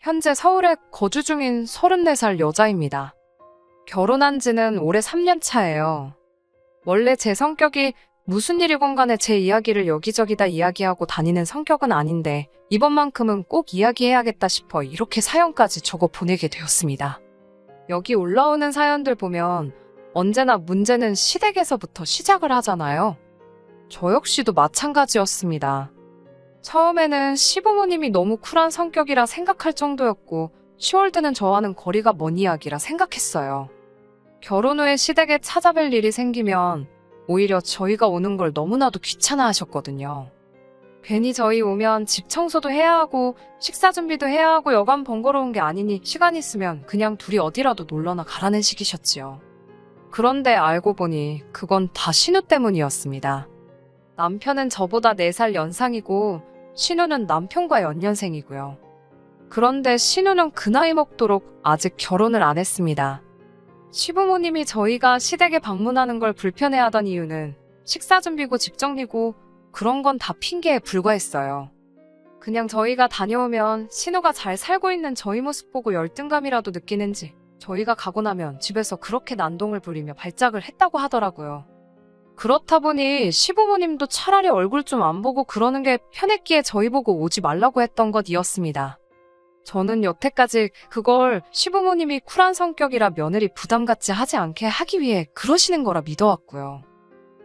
현재 서울에 거주 중인 34살 여자입니다. 결혼한 지는 올해 3년 차예요. 원래 제 성격이 무슨 일이건 간에 제 이야기를 여기저기 다 이야기하고 다니는 성격은 아닌데 이번만큼은 꼭 이야기해야겠다 싶어 이렇게 사연까지 적어 보내게 되었습니다. 여기 올라오는 사연들 보면 언제나 문제는 시댁에서부터 시작을 하잖아요. 저 역시도 마찬가지였습니다. 처음에는 시부모님이 너무 쿨한 성격이라 생각할 정도였고 10월 드는 저와는 거리가 먼 이야기라 생각했어요. 결혼 후에 시댁에 찾아뵐 일이 생기면 오히려 저희가 오는 걸 너무나도 귀찮아 하셨거든요. 괜히 저희 오면 집 청소도 해야 하고 식사 준비도 해야 하고 여간 번거로운 게 아니니 시간 있으면 그냥 둘이 어디라도 놀러나 가라는 식이셨지요. 그런데 알고 보니 그건 다 신우 때문이었습니다. 남편은 저보다 4살 연상이고 신우는 남편과 연년생이고요. 그런데 신우는 그 나이 먹도록 아직 결혼을 안 했습니다. 시부모님이 저희가 시댁에 방문하는 걸 불편해하던 이유는 식사 준비고 집 정리고 그런 건 다 핑계에 불과했어요. 그냥 저희가 다녀오면 신우가 잘 살고 있는 저희 모습 보고 열등감이라도 느끼는지 저희가 가고 나면 집에서 그렇게 난동을 부리며 발작을 했다고 하더라고요. 그렇다 보니 시부모님도 차라리 얼굴 좀 안 보고 그러는 게 편했기에 저희 보고 오지 말라고 했던 것이었습니다. 저는 여태까지 그걸 시부모님이 쿨한 성격이라 며느리 부담 갖지 하지 않게 하기 위해 그러시는 거라 믿어왔고요.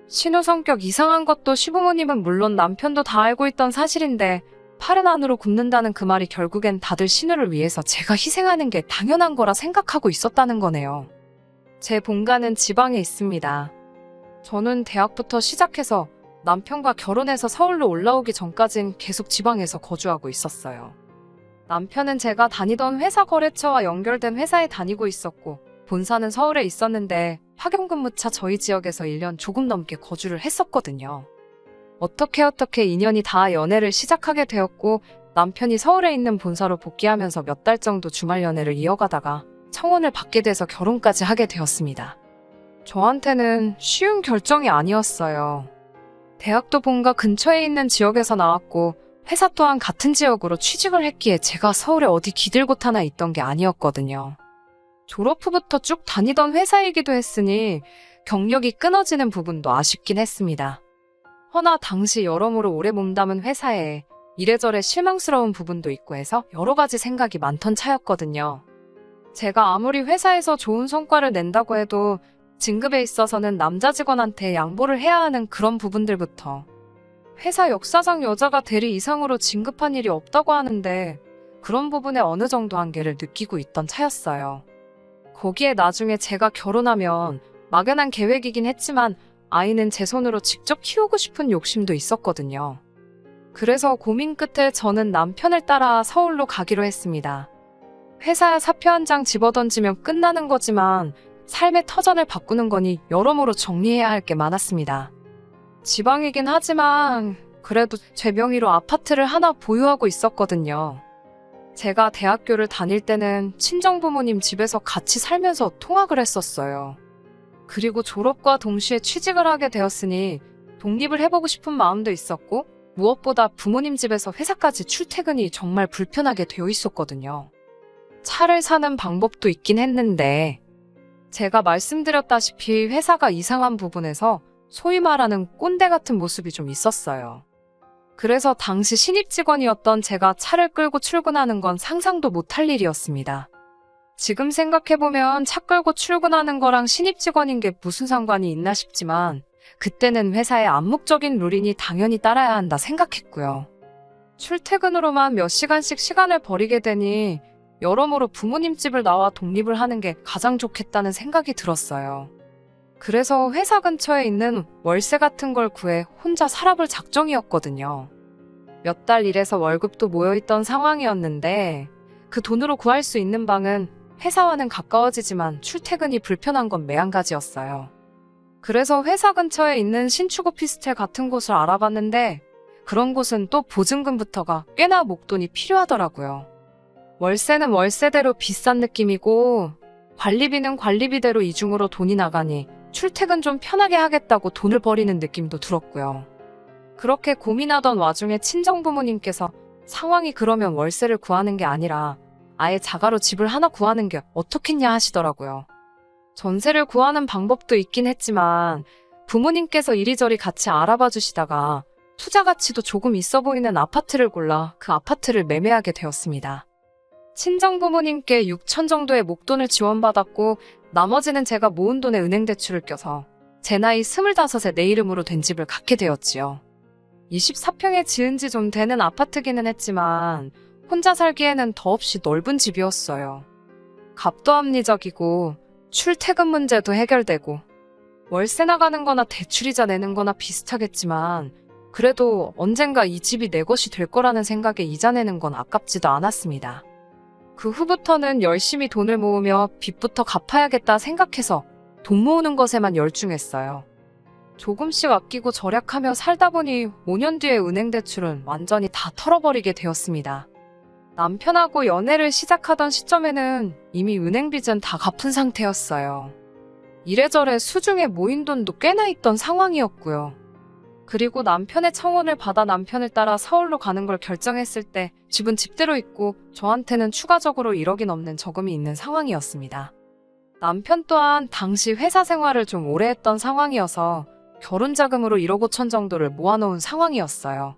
신우 성격 이상한 것도 시부모님은 물론 남편도 다 알고 있던 사실인데 팔은 안으로 굽는다는 그 말이 결국엔 다들 신우를 위해서 제가 희생하는 게 당연한 거라 생각하고 있었다는 거네요. 제 본가는 지방에 있습니다. 저는 대학부터 시작해서 남편과 결혼해서 서울로 올라오기 전까진 계속 지방에서 거주하고 있었어요. 남편은 제가 다니던 회사 거래처와 연결된 회사에 다니고 있었고 본사는 서울에 있었는데 파견근무차 저희 지역에서 1년 조금 넘게 거주를 했었거든요. 어떻게 인연이 다 연애를 시작하게 되었고 남편이 서울에 있는 본사로 복귀하면서 몇 달 정도 주말 연애를 이어가다가 청혼을 받게 돼서 결혼까지 하게 되었습니다. 저한테는 쉬운 결정이 아니었어요. 대학도 본가 근처에 있는 지역에서 나왔고 회사 또한 같은 지역으로 취직을 했기에 제가 서울에 어디 기들곳 하나 있던 게 아니었거든요. 졸업 후부터 쭉 다니던 회사이기도 했으니 경력이 끊어지는 부분도 아쉽긴 했습니다. 허나 당시 여러모로 오래 몸담은 회사에 이래저래 실망스러운 부분도 있고 해서 여러 가지 생각이 많던 차였거든요. 제가 아무리 회사에서 좋은 성과를 낸다고 해도 진급에 있어서는 남자 직원한테 양보를 해야 하는 그런 부분들부터 회사 역사상 여자가 대리 이상으로 진급한 일이 없다고 하는데 그런 부분에 어느 정도 한계를 느끼고 있던 차였어요. 거기에 나중에 제가 결혼하면 막연한 계획이긴 했지만 아이는 제 손으로 직접 키우고 싶은 욕심도 있었거든요. 그래서 고민 끝에 저는 남편을 따라 서울로 가기로 했습니다. 회사 사표 한 장 집어던지면 끝나는 거지만 삶의 터전을 바꾸는 거니 여러모로 정리해야 할 게 많았습니다. 지방이긴 하지만 그래도 제 명의로 아파트를 하나 보유하고 있었거든요. 제가 대학교를 다닐 때는 친정부모님 집에서 같이 살면서 통학을 했었어요. 그리고 졸업과 동시에 취직을 하게 되었으니 독립을 해보고 싶은 마음도 있었고 무엇보다 부모님 집에서 회사까지 출퇴근이 정말 불편하게 되어 있었거든요. 차를 사는 방법도 있긴 했는데 제가 말씀드렸다시피 회사가 이상한 부분에서 소위 말하는 꼰대 같은 모습이 좀 있었어요. 그래서 당시 신입 직원이었던 제가 차를 끌고 출근하는 건 상상도 못할 일이었습니다. 지금 생각해보면 차 끌고 출근하는 거랑 신입 직원인 게 무슨 상관이 있나 싶지만 그때는 회사의 암묵적인 룰이니 당연히 따라야 한다 생각했고요. 출퇴근으로만 몇 시간씩 시간을 버리게 되니 여러모로 부모님 집을 나와 독립을 하는 게 가장 좋겠다는 생각이 들었어요. 그래서 회사 근처에 있는 월세 같은 걸 구해 혼자 살아볼 작정이었거든요. 몇 달 일해서 월급도 모여있던 상황이었는데 그 돈으로 구할 수 있는 방은 회사와는 가까워지지만 출퇴근이 불편한 건 매한가지였어요. 그래서 회사 근처에 있는 신축 오피스텔 같은 곳을 알아봤는데 그런 곳은 또 보증금부터가 꽤나 목돈이 필요하더라고요. 월세는 월세대로 비싼 느낌이고 관리비는 관리비대로 이중으로 돈이 나가니 출퇴근 좀 편하게 하겠다고 돈을 버리는 느낌도 들었고요. 그렇게 고민하던 와중에 친정부모님께서 상황이 그러면 월세를 구하는 게 아니라 아예 자가로 집을 하나 구하는 게 어떻겠냐 하시더라고요. 전세를 구하는 방법도 있긴 했지만 부모님께서 이리저리 같이 알아봐 주시다가 투자 가치도 조금 있어 보이는 아파트를 골라 그 아파트를 매매하게 되었습니다. 친정부모님께 6천 정도의 목돈을 지원받았고 나머지는 제가 모은 돈에 은행 대출을 껴서 제 나이 25에 내 이름으로 된 집을 갖게 되었지요. 24평에 지은 지 좀 되는 아파트기는 했지만 혼자 살기에는 더없이 넓은 집이었어요. 값도 합리적이고 출퇴근 문제도 해결되고 월세 나가는 거나 대출이자 내는 거나 비슷하겠지만 그래도 언젠가 이 집이 내 것이 될 거라는 생각에 이자 내는 건 아깝지도 않았습니다. 그 후부터는 열심히 돈을 모으며 빚부터 갚아야겠다 생각해서 돈 모으는 것에만 열중했어요. 조금씩 아끼고 절약하며 살다 보니 5년 뒤에 은행 대출은 완전히 다 털어버리게 되었습니다. 남편하고 연애를 시작하던 시점에는 이미 은행 빚은 다 갚은 상태였어요. 이래저래 수중에 모인 돈도 꽤나 있던 상황이었고요. 그리고 남편의 청혼을 받아 남편을 따라 서울로 가는 걸 결정했을 때 집은 집대로 있고 저한테는 추가적으로 1억이 넘는 저금이 있는 상황이었습니다. 남편 또한 당시 회사 생활을 좀 오래 했던 상황이어서 결혼 자금으로 1억 5천 정도를 모아놓은 상황이었어요.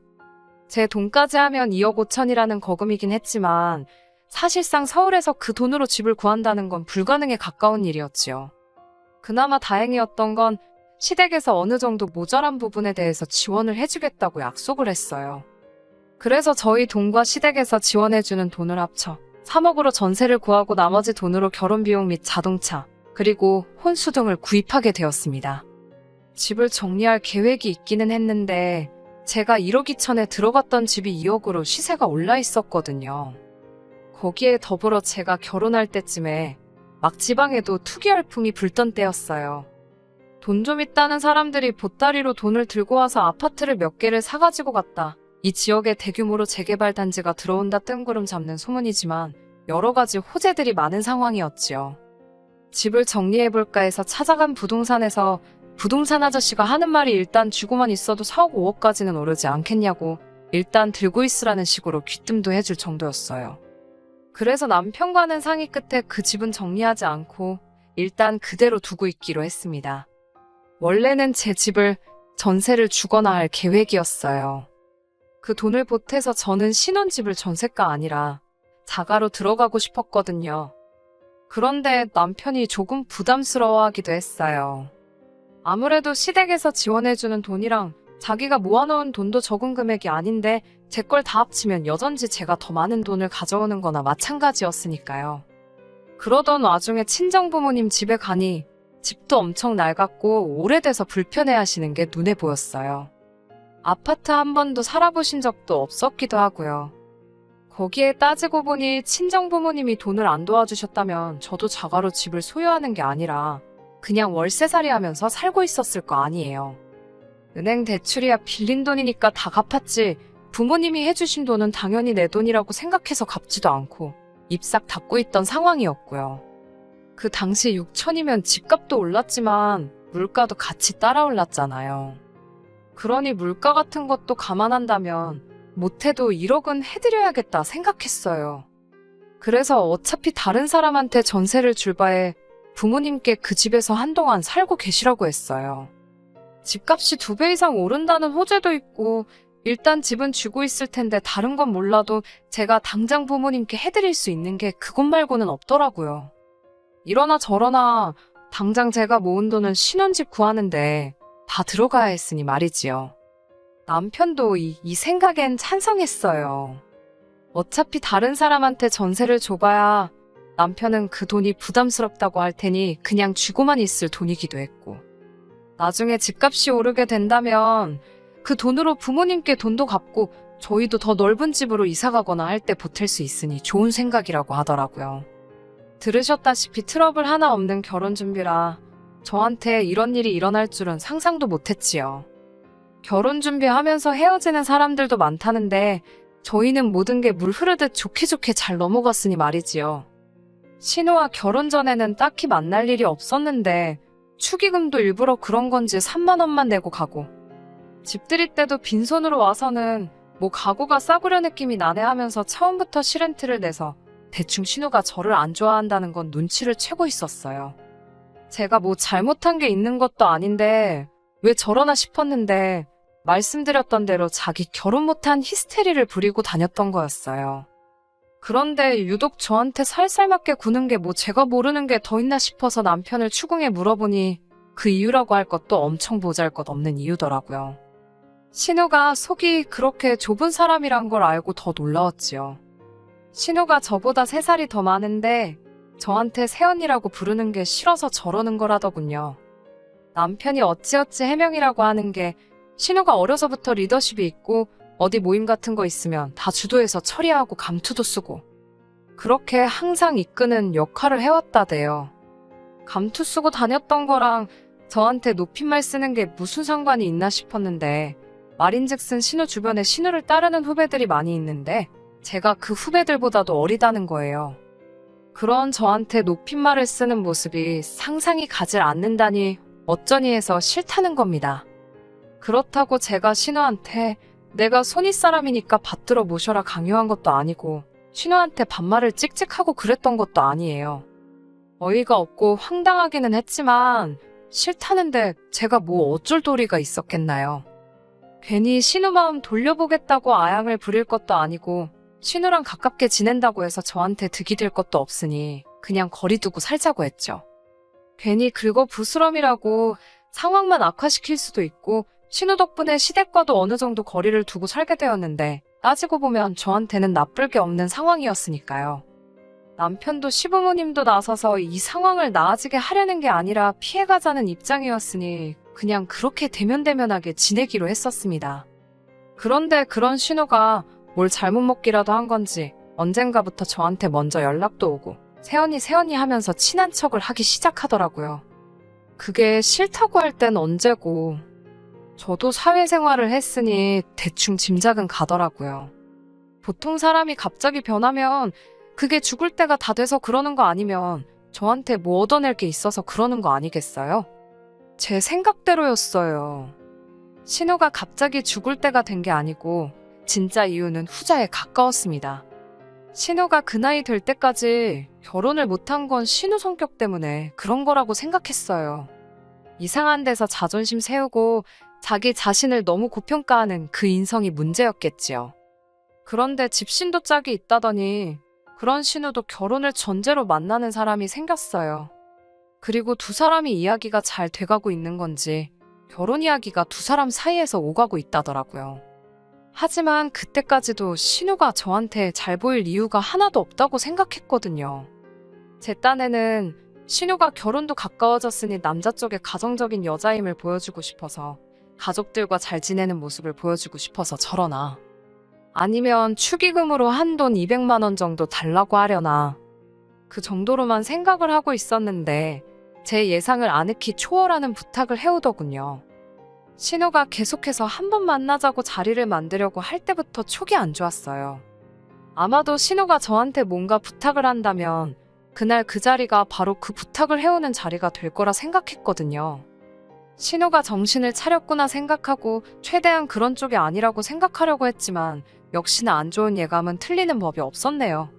제 돈까지 하면 2억 5천이라는 거금이긴 했지만 사실상 서울에서 그 돈으로 집을 구한다는 건 불가능에 가까운 일이었지요. 그나마 다행이었던 건 시댁에서 어느 정도 모자란 부분에 대해서 지원을 해주겠다고 약속을 했어요. 그래서 저희 돈과 시댁에서 지원해주는 돈을 합쳐 3억으로 전세를 구하고 나머지 돈으로 결혼 비용 및 자동차, 그리고 혼수 등을 구입하게 되었습니다. 집을 정리할 계획이 있기는 했는데 제가 1억 2천에 들어갔던 집이 2억으로 시세가 올라 있었거든요. 거기에 더불어 제가 결혼할 때쯤에 막 지방에도 투기 열풍이 불던 때였어요. 돈 좀 있다는 사람들이 보따리로 돈을 들고 와서 아파트를 몇 개를 사가지고 갔다. 이 지역에 대규모로 재개발 단지가 들어온다 뜬구름 잡는 소문이지만 여러 가지 호재들이 많은 상황이었지요. 집을 정리해볼까 해서 찾아간 부동산에서 부동산 아저씨가 하는 말이 일단 쥐고만 있어도 4억 5억까지는 오르지 않겠냐고 일단 들고 있으라는 식으로 귀뜸도 해줄 정도였어요. 그래서 남편과는 상의 끝에 그 집은 정리하지 않고 일단 그대로 두고 있기로 했습니다. 원래는 제 집을 전세를 주거나 할 계획이었어요. 그 돈을 보태서 저는 신혼집을 전세가 아니라 자가로 들어가고 싶었거든요. 그런데 남편이 조금 부담스러워하기도 했어요. 아무래도 시댁에서 지원해주는 돈이랑 자기가 모아놓은 돈도 적은 금액이 아닌데 제 걸 다 합치면 여전지 제가 더 많은 돈을 가져오는 거나 마찬가지였으니까요. 그러던 와중에 친정부모님 집에 가니 집도 엄청 낡았고 오래돼서 불편해하시는 게 눈에 보였어요. 아파트 한 번도 살아보신 적도 없었기도 하고요. 거기에 따지고 보니 친정부모님이 돈을 안 도와주셨다면 저도 자가로 집을 소유하는 게 아니라 그냥 월세살이 하면서 살고 있었을 거 아니에요. 은행 대출이야 빌린 돈이니까 다 갚았지 부모님이 해주신 돈은 당연히 내 돈이라고 생각해서 갚지도 않고 입싹 닫고 있던 상황이었고요. 그 당시 6천이면 집값도 올랐지만 물가도 같이 따라 올랐잖아요. 그러니 물가 같은 것도 감안한다면 못해도 1억은 해드려야겠다 생각했어요. 그래서 어차피 다른 사람한테 전세를 줄 바에 부모님께 그 집에서 한동안 살고 계시라고 했어요. 집값이 2배 이상 오른다는 호재도 있고 일단 집은 쥐고 있을 텐데 다른 건 몰라도 제가 당장 부모님께 해드릴 수 있는 게 그것 말고는 없더라고요. 이러나 저러나 당장 제가 모은 돈은 신혼집 구하는데 다 들어가야 했으니 말이지요. 남편도 이 생각엔 찬성했어요. 어차피 다른 사람한테 전세를 줘봐야 남편은 그 돈이 부담스럽다고 할 테니 그냥 쥐고만 있을 돈이기도 했고 나중에 집값이 오르게 된다면 그 돈으로 부모님께 돈도 갚고 저희도 더 넓은 집으로 이사가거나 할 때 보탤 수 있으니 좋은 생각이라고 하더라고요. 들으셨다시피 트러블 하나 없는 결혼 준비라 저한테 이런 일이 일어날 줄은 상상도 못했지요. 결혼 준비하면서 헤어지는 사람들도 많다는데 저희는 모든 게 물 흐르듯 좋게 좋게 잘 넘어갔으니 말이지요. 신우와 결혼 전에는 딱히 만날 일이 없었는데 축의금도 일부러 그런 건지 3만 원만 내고 가고 집 들일 때도 빈손으로 와서는 뭐 가구가 싸구려 느낌이 나네 하면서 처음부터 시렌트를 내서 대충 신우가 저를 안 좋아한다는 건 눈치를 채고 있었어요. 제가 뭐 잘못한 게 있는 것도 아닌데 왜 저러나 싶었는데 말씀드렸던 대로 자기 결혼 못한 히스테리를 부리고 다녔던 거였어요. 그런데 유독 저한테 살살 맞게 구는 게 뭐 제가 모르는 게 더 있나 싶어서 남편을 추궁해 물어보니 그 이유라고 할 것도 엄청 보잘것없는 이유더라고요. 신우가 속이 그렇게 좁은 사람이란 걸 알고 더 놀라웠지요. 신우가 저보다 3살이 더 많은데 저한테 새언니라고 부르는 게 싫어서 저러는 거라더군요. 남편이 어찌어찌 해명이라고 하는 게 신우가 어려서부터 리더십이 있고 어디 모임 같은 거 있으면 다 주도해서 처리하고 감투도 쓰고 그렇게 항상 이끄는 역할을 해왔다대요. 감투 쓰고 다녔던 거랑 저한테 높임말 쓰는 게 무슨 상관이 있나 싶었는데 말인즉슨 신우 주변에 신우를 따르는 후배들이 많이 있는데 제가 그 후배들보다도 어리다는 거예요. 그런 저한테 높임말을 쓰는 모습이 상상이 가질 않는다니 어쩌니 해서 싫다는 겁니다. 그렇다고 제가 신우한테 내가 손윗 사람이니까 받들어 모셔라 강요한 것도 아니고 신우한테 반말을 찍찍하고 그랬던 것도 아니에요. 어이가 없고 황당하기는 했지만 싫다는데 제가 뭐 어쩔 도리가 있었겠나요. 괜히 신우 마음 돌려보겠다고 아양을 부릴 것도 아니고 신우랑 가깝게 지낸다고 해서 저한테 득이 될 것도 없으니 그냥 거리 두고 살자고 했죠. 괜히 긁어 부스럼이라고 상황만 악화시킬 수도 있고 신우 덕분에 시댁과도 어느 정도 거리를 두고 살게 되었는데 따지고 보면 저한테는 나쁠 게 없는 상황이었으니까요. 남편도 시부모님도 나서서 이 상황을 나아지게 하려는 게 아니라 피해가자는 입장이었으니 그냥 그렇게 대면대면하게 지내기로 했었습니다. 그런데 그런 신우가 뭘 잘못 먹기라도 한 건지 언젠가부터 저한테 먼저 연락도 오고 새언니 하면서 친한 척을 하기 시작하더라고요. 그게 싫다고 할 땐 언제고 저도 사회생활을 했으니 대충 짐작은 가더라고요. 보통 사람이 갑자기 변하면 그게 죽을 때가 다 돼서 그러는 거 아니면 저한테 뭐 얻어낼 게 있어서 그러는 거 아니겠어요? 제 생각대로였어요. 신우가 갑자기 죽을 때가 된 게 아니고 진짜 이유는 후자에 가까웠습니다. 신우가 그 나이 될 때까지 결혼을 못한 건 신우 성격 때문에 그런 거라고 생각했어요. 이상한 데서 자존심 세우고 자기 자신을 너무 고평가하는 그 인성이 문제였겠지요. 그런데 집신도 짝이 있다더니 그런 신우도 결혼을 전제로 만나는 사람이 생겼어요. 그리고 두 사람이 이야기가 잘 돼가고 있는 건지 결혼 이야기가 두 사람 사이에서 오가고 있다더라고요. 하지만 그때까지도 신우가 저한테 잘 보일 이유가 하나도 없다고 생각했거든요. 제 딴에는 신우가 결혼도 가까워졌으니 남자 쪽에 가정적인 여자임을 보여주고 싶어서 가족들과 잘 지내는 모습을 보여주고 싶어서 저러나 아니면 축의금으로 한돈 200만 원 정도 달라고 하려나 그 정도로만 생각을 하고 있었는데 제 예상을 아늑히 초월하는 부탁을 해오더군요. 신우가 계속해서 한번 만나자고 자리를 만들려고 할 때부터 촉이 안 좋았어요. 아마도 신우가 저한테 뭔가 부탁을 한다면 그날 그 자리가 바로 그 부탁을 해오는 자리가 될 거라 생각했거든요. 신우가 정신을 차렸구나 생각하고 최대한 그런 쪽이 아니라고 생각하려고 했지만 역시나 안 좋은 예감은 틀리는 법이 없었네요.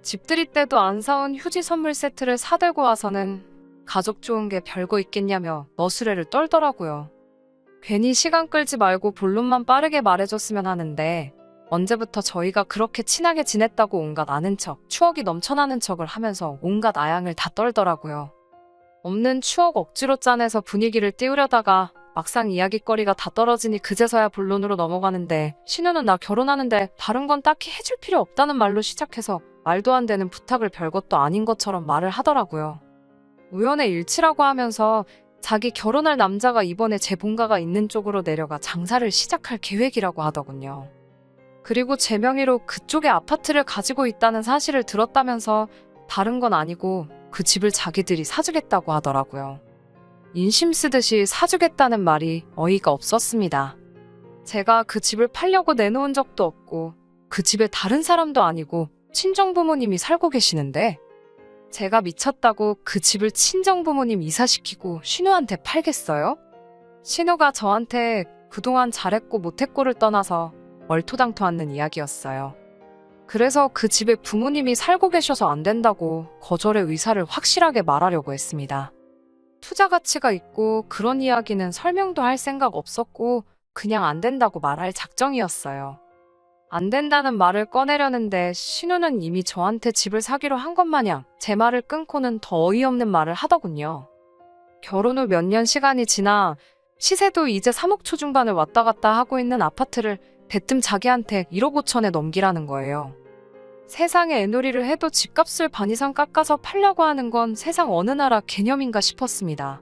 집들이 때도 안 사온 휴지 선물 세트를 사들고 와서는 가족 좋은 게 별거 있겠냐며 너스레를 떨더라고요. 괜히 시간 끌지 말고 본론만 빠르게 말해줬으면 하는데 언제부터 저희가 그렇게 친하게 지냈다고 온갖 아는 척, 추억이 넘쳐나는 척을 하면서 온갖 아양을 다 떨더라고요. 없는 추억 억지로 짜내서 분위기를 띄우려다가 막상 이야깃거리가 다 떨어지니 그제서야 본론으로 넘어가는데 신우는 나 결혼하는데 다른 건 딱히 해줄 필요 없다는 말로 시작해서 말도 안 되는 부탁을 별것도 아닌 것처럼 말을 하더라고요. 우연의 일치라고 하면서 자기 결혼할 남자가 이번에 제 본가가 있는 쪽으로 내려가 장사를 시작할 계획이라고 하더군요. 그리고 제 명의로 그쪽에 아파트를 가지고 있다는 사실을 들었다면서 다른 건 아니고 그 집을 자기들이 사주겠다고 하더라고요. 인심 쓰듯이 사주겠다는 말이 어이가 없었습니다. 제가 그 집을 팔려고 내놓은 적도 없고 그 집에 다른 사람도 아니고 친정부모님이 살고 계시는데 제가 미쳤다고 그 집을 친정부모님 이사시키고 신우한테 팔겠어요? 신우가 저한테 그동안 잘했고 못했고를 떠나서 얼토당토 않는 이야기였어요. 그래서 그 집에 부모님이 살고 계셔서 안 된다고 거절의 의사를 확실하게 말하려고 했습니다. 투자 가치가 있고 그런 이야기는 설명도 할 생각 없었고 그냥 안 된다고 말할 작정이었어요. 안 된다는 말을 꺼내려는데 신우는 이미 저한테 집을 사기로 한 것 마냥 제 말을 끊고는 더 어이없는 말을 하더군요. 결혼 후 몇 년 시간이 지나 시세도 이제 3억 초중반을 왔다 갔다 하고 있는 아파트를 대뜸 자기한테 1억 5천에 넘기라는 거예요. 세상에 애놀이를 해도 집값을 반 이상 깎아서 팔려고 하는 건 세상 어느 나라 개념인가 싶었습니다.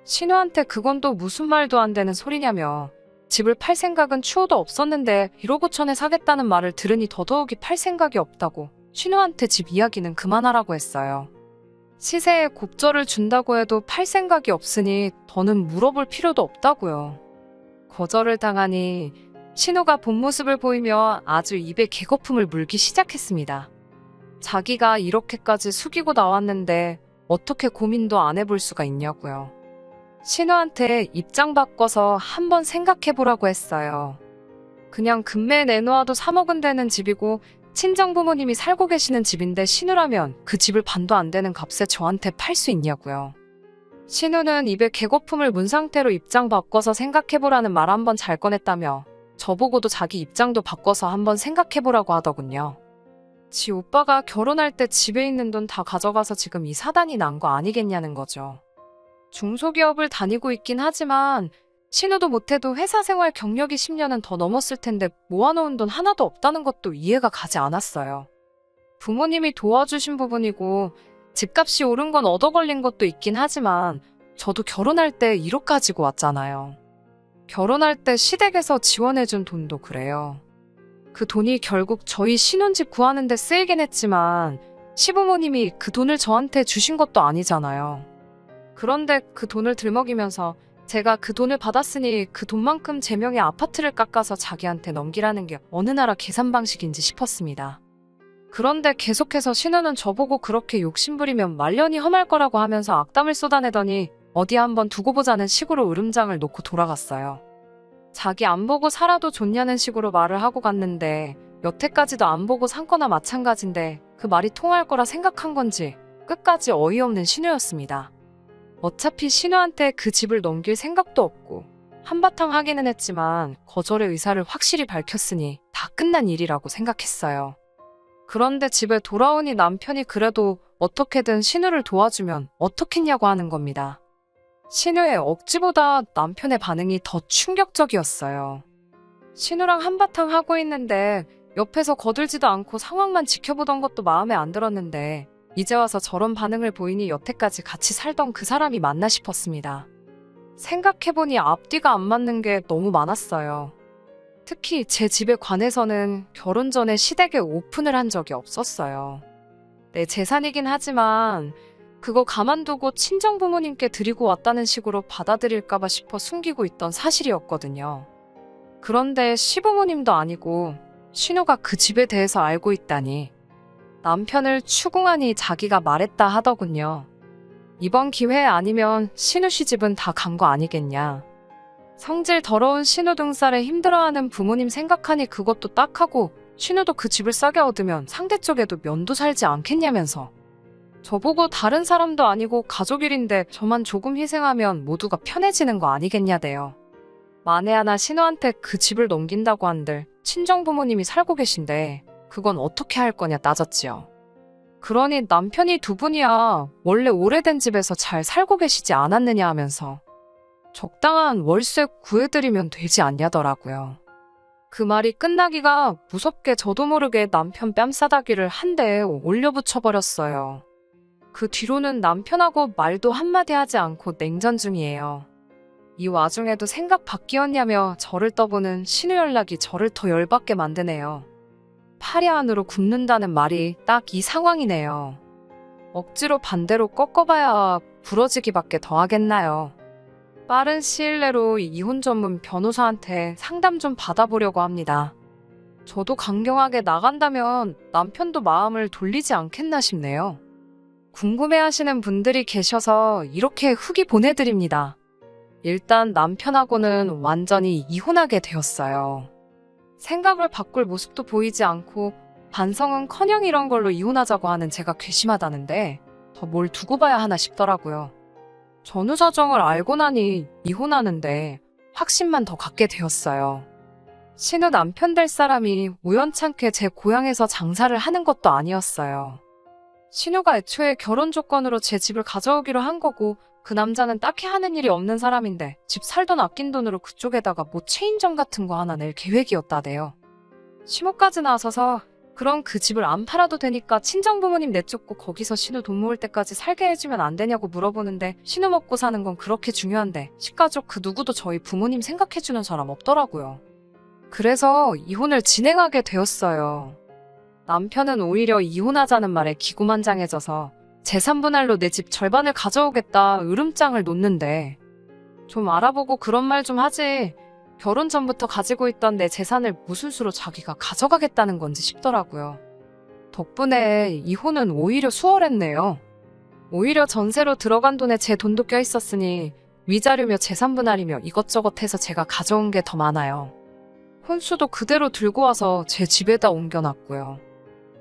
신우한테 그건 또 무슨 말도 안 되는 소리냐며 집을 팔 생각은 추호도 없었는데 1억 5천에 사겠다는 말을 들으니 더더욱이 팔 생각이 없다고 신우한테 집 이야기는 그만하라고 했어요. 시세에 곱절을 준다고 해도 팔 생각이 없으니 더는 물어볼 필요도 없다고요. 거절을 당하니 신우가 본 모습을 보이며 아주 입에 개거품을 물기 시작했습니다. 자기가 이렇게까지 숙이고 나왔는데 어떻게 고민도 안 해볼 수가 있냐고요. 신우한테 입장 바꿔서 한번 생각해보라고 했어요. 그냥 금매에 내놓아도 3억은 되는 집이고 친정 부모님이 살고 계시는 집인데 신우라면 그 집을 반도 안 되는 값에 저한테 팔 수 있냐고요. 신우는 입에 개거품을 문 상태로 입장 바꿔서 생각해보라는 말 한번 잘 꺼냈다며 저보고도 자기 입장도 바꿔서 한번 생각해보라고 하더군요. 지 오빠가 결혼할 때 집에 있는 돈 다 가져가서 지금 이 사단이 난 거 아니겠냐는 거죠. 중소기업을 다니고 있긴 하지만 신우도 못해도 회사 생활 경력이 10년은 더 넘었을 텐데 모아놓은 돈 하나도 없다는 것도 이해가 가지 않았어요. 부모님이 도와주신 부분이고 집값이 오른 건 얻어 걸린 것도 있긴 하지만 저도 결혼할 때 1억 가지고 왔잖아요. 결혼할 때 시댁에서 지원해준 돈도 그래요. 그 돈이 결국 저희 신혼집 구하는 데 쓰이긴 했지만 시부모님이 그 돈을 저한테 주신 것도 아니잖아요. 그런데 그 돈을 들먹이면서 제가 그 돈을 받았으니 그 돈만큼 제 명의 아파트를 깎아서 자기한테 넘기라는 게 어느 나라 계산 방식인지 싶었습니다. 그런데 계속해서 신우는 저보고 그렇게 욕심부리면 말년이 험할 거라고 하면서 악담을 쏟아내더니 어디 한번 두고 보자는 식으로 으름장을 놓고 돌아갔어요. 자기 안 보고 살아도 좋냐는 식으로 말을 하고 갔는데 여태까지도 안 보고 산 거나 마찬가지인데 그 말이 통할 거라 생각한 건지 끝까지 어이없는 신우였습니다. 어차피 신우한테 그 집을 넘길 생각도 없고 한바탕 하기는 했지만 거절의 의사를 확실히 밝혔으니 다 끝난 일이라고 생각했어요. 그런데 집에 돌아오니 남편이 그래도 어떻게든 신우를 도와주면 어떻겠냐고 하는 겁니다. 신우의 억지보다 남편의 반응이 더 충격적이었어요. 신우랑 한바탕 하고 있는데 옆에서 거들지도 않고 상황만 지켜보던 것도 마음에 안 들었는데 이제 와서 저런 반응을 보이니 여태까지 같이 살던 그 사람이 맞나 싶었습니다. 생각해보니 앞뒤가 안 맞는 게 너무 많았어요. 특히 제 집에 관해서는 결혼 전에 시댁에 오픈을 한 적이 없었어요. 내 재산이긴 하지만 그거 가만두고 친정 부모님께 드리고 왔다는 식으로 받아들일까봐 싶어 숨기고 있던 사실이었거든요. 그런데 시부모님도 아니고 신우가 그 집에 대해서 알고 있다니 남편을 추궁하니 자기가 말했다 하더군요. 이번 기회 아니면 신우 시집은 다 간 거 아니겠냐. 성질 더러운 신우 등살에 힘들어하는 부모님 생각하니 그것도 딱하고 신우도 그 집을 싸게 얻으면 상대 쪽에도 면도 살지 않겠냐면서. 저보고 다른 사람도 아니고 가족 일인데 저만 조금 희생하면 모두가 편해지는 거 아니겠냐대요. 만에 하나 신우한테 그 집을 넘긴다고 한들 친정 부모님이 살고 계신데 그건 어떻게 할 거냐 따졌지요. 그러니 남편이 두 분이야 원래 오래된 집에서 잘 살고 계시지 않았느냐 하면서 적당한 월세 구해드리면 되지 않냐더라고요. 그 말이 끝나기가 무섭게 저도 모르게 남편 뺨싸다기를 한 대에 올려붙여버렸어요. 그 뒤로는 남편하고 말도 한마디 하지 않고 냉전 중이에요. 이 와중에도 생각 바뀌었냐며 저를 떠보는 신우 연락이 저를 더 열받게 만드네요. 파리 안으로 굽는다는 말이 딱 이 상황이네요. 억지로 반대로 꺾어봐야 부러지기밖에 더 하겠나요. 빠른 시일 내로 이혼 전문 변호사한테 상담 좀 받아보려고 합니다. 저도 강경하게 나간다면 남편도 마음을 돌리지 않겠나 싶네요. 궁금해하시는 분들이 계셔서 이렇게 후기 보내드립니다. 일단 남편하고는 완전히 이혼하게 되었어요. 생각을 바꿀 모습도 보이지 않고 반성은커녕 이런 걸로 이혼하자고 하는 제가 괘씸하다는데 더 뭘 두고 봐야 하나 싶더라고요. 전후 사정을 알고 나니 이혼하는데 확신만 더 갖게 되었어요. 신우 남편 될 사람이 우연찮게 제 고향에서 장사를 하는 것도 아니었어요. 신우가 애초에 결혼 조건으로 제 집을 가져오기로 한 거고 그 남자는 딱히 하는 일이 없는 사람인데 집 살던 아낀 돈으로 그쪽에다가 뭐 체인점 같은 거 하나 낼 계획이었다대요. 시모까지 나서서 그럼 그 집을 안 팔아도 되니까 친정부모님 내쫓고 거기서 신우 돈 모을 때까지 살게 해주면 안 되냐고 물어보는데 신우 먹고 사는 건 그렇게 중요한데 식가족 그 누구도 저희 부모님 생각해주는 사람 없더라고요. 그래서 이혼을 진행하게 되었어요. 남편은 오히려 이혼하자는 말에 기구만장해져서 재산 분할로 내 집 절반을 가져오겠다 으름장을 놓는데 좀 알아보고 그런 말 좀 하지. 결혼 전부터 가지고 있던 내 재산을 무슨 수로 자기가 가져가겠다는 건지 싶더라고요. 덕분에 이혼은 오히려 수월했네요. 오히려 전세로 들어간 돈에 제 돈도 껴있었으니 위자료며 재산 분할이며 이것저것 해서 제가 가져온 게 더 많아요. 혼수도 그대로 들고 와서 제 집에다 옮겨놨고요.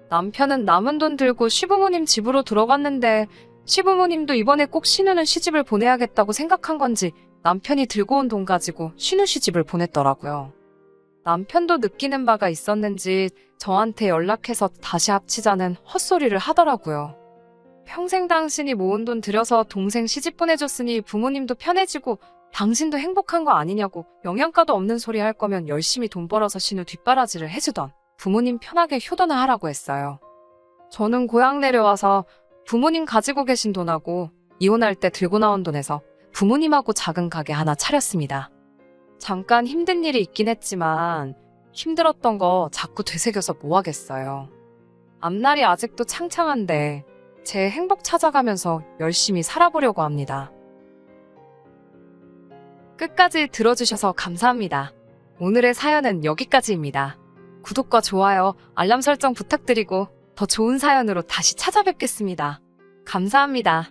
남편은 남은 돈 들고 시부모님 집으로 들어갔는데 시부모님도 이번에 꼭 신우는 시집을 보내야겠다고 생각한 건지 남편이 들고 온 돈 가지고 신우 시집을 보냈더라고요. 남편도 느끼는 바가 있었는지 저한테 연락해서 다시 합치자는 헛소리를 하더라고요. 평생 당신이 모은 돈 들여서 동생 시집 보내줬으니 부모님도 편해지고 당신도 행복한 거 아니냐고 영양가도 없는 소리 할 거면 열심히 돈 벌어서 신우 뒷바라지를 해주던 부모님 편하게 효도나 하라고 했어요. 저는 고향 내려와서 부모님 가지고 계신 돈하고 이혼할 때 들고 나온 돈에서 부모님하고 작은 가게 하나 차렸습니다. 잠깐 힘든 일이 있긴 했지만 힘들었던 거 자꾸 되새겨서 뭐 하겠어요. 앞날이 아직도 창창한데 제 행복 찾아가면서 열심히 살아보려고 합니다. 끝까지 들어주셔서 감사합니다. 오늘의 사연은 여기까지입니다. 구독과 좋아요, 알람 설정 부탁드리고 더 좋은 사연으로 다시 찾아뵙겠습니다. 감사합니다.